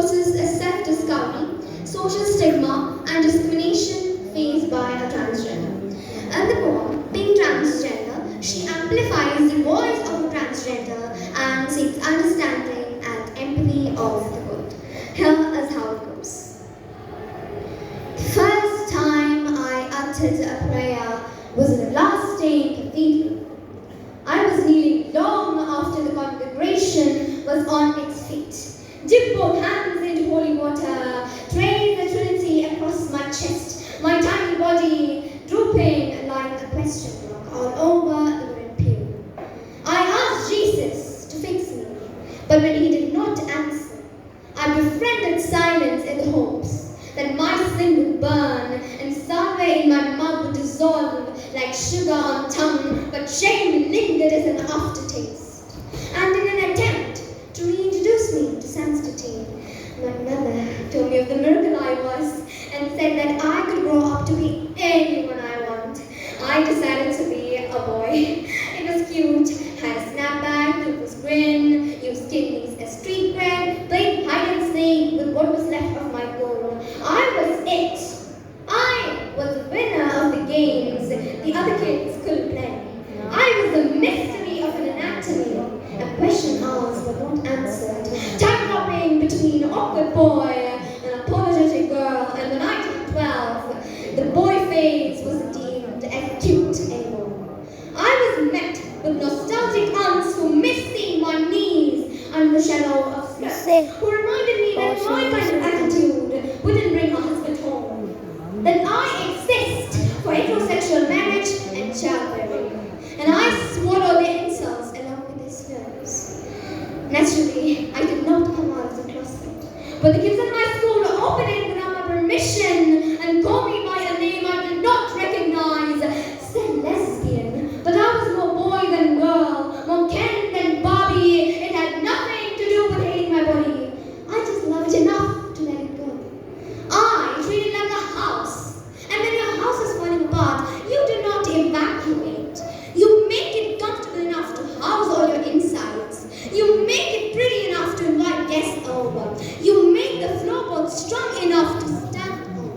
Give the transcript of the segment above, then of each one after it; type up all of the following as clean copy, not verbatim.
process is self-discovery, social stigma, and discrimination faced by a transgender. In the poem, being transgender, she amplifies the voice of a transgender and seeks understanding and empathy of the world. Here is how it goes. The first time I uttered a prayer was in a last day in cathedral. I was kneeling long after the congregation was on its feet. Dip both hands into holy water, prayed the Trinity across my chest, my tiny body drooping like a question mark all over the wooden pew. I asked Jesus to fix me, but when he did not answer, I befriended silence in the hopes that my sin would burn and somewhere in my mouth would dissolve like sugar on tongue, but shame lingered as an aftertaste. And in an attempt to reintroduce me to sanctity, my mother told me of the miracle I was and said that I could grow up to be anyone I want. I decided to be a boy. It was cute, had a snapback, toothless grin, used kidneys as street cred, played hide and seek with what was left of my goal. I was it. I was the winner of the games the other kids couldn't play. I was the mystery of an anatomy, a question asked but not answered, time-hopping between an awkward boy and an apologetic girl, and the night of 12, the boy phase wasn't deemed as cute anymore. I was met with nostalgic aunts who missed seeing my knees under the shadow of skirts, who reminded me that my kind of attitude wouldn't bring a husband home, that I exist for heterosexual marriage and childbearing, and I swallowed their insults along with their slurs. Naturally, I did not come out of the closet, but the kids at my school opened it without my permission and called me by a name I did not recognize, said lesbian, but I was more boy than girl, more Ken than Barbie. It had nothing to do with hating my body. I just loved it enough to let it go. I treated it like a house, and when your house is falling apart, you do not evacuate. You make it comfortable enough to house all your insides. You make it pretty enough to invite guests over. You make the floorboards strong enough to stand on.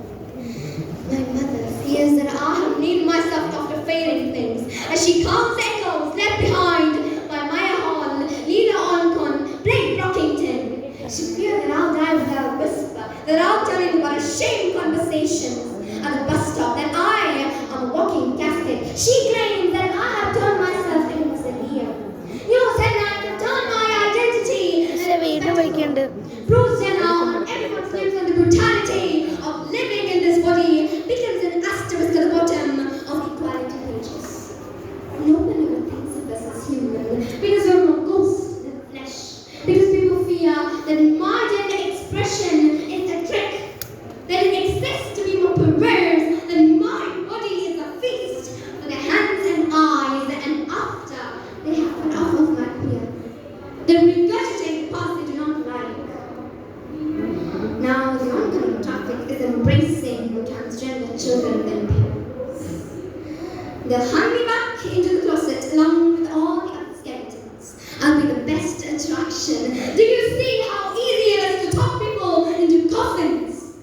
My mother fears that I have named myself after failing things, as she counts echoes left behind by Maya Hall, Lena Oncon, Blake Brockington. She fears that I'll die without a whisper, that I'll turn into about ashamed conversations at the bus stop, that I am a walking casket. She claims that I have turned myself into a Mausoleum. You said that I have turned my identity and proves now everyone's lives on the brutality of living in this body becomes an asterisk at the bottom of equality pages. No one ever thinks of us as human because we're more ghosts than flesh. Because people fear that my gender expression is a trick, that it exists to be more perverse, that my body is a feast for their hands and eyes, and after they have cut off of my queer, they regurgitate the past they do not like. Now the oncoming traffic is embracing the transgender children and parents. They'll hand me back into the closet along with all the other skeletons. I'll be the best attraction. Do you see how easy it is to talk people into coffins?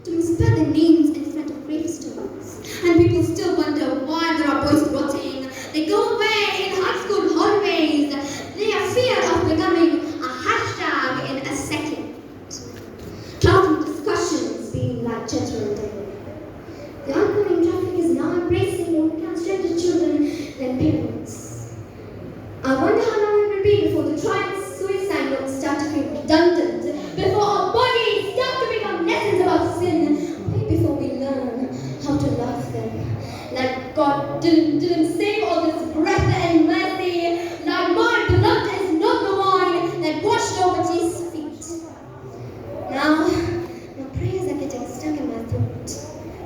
To misspell their names in front of gravestones. And people still wonder why there are boys rotting. They go away in high school hallways. They are feared of becoming a hashtag in a second. Classroom discussions being like chattering day. The oncoming traffic is now embracing more transgender children than parents. I wonder how long it will be before the suicide notes start to feel redundant, before our bodies start to become lessons about sin, way before we learn how to love them. Like God didn't save all this breath and mercy, like my blood is not the wine that washed over Jesus' feet. Now, my prayers are getting stuck in my throat.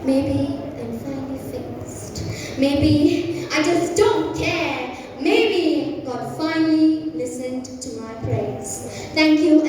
Maybe I'm finally fixed. Maybe I just don't care. Maybe God finally listened to my prayers. Thank you.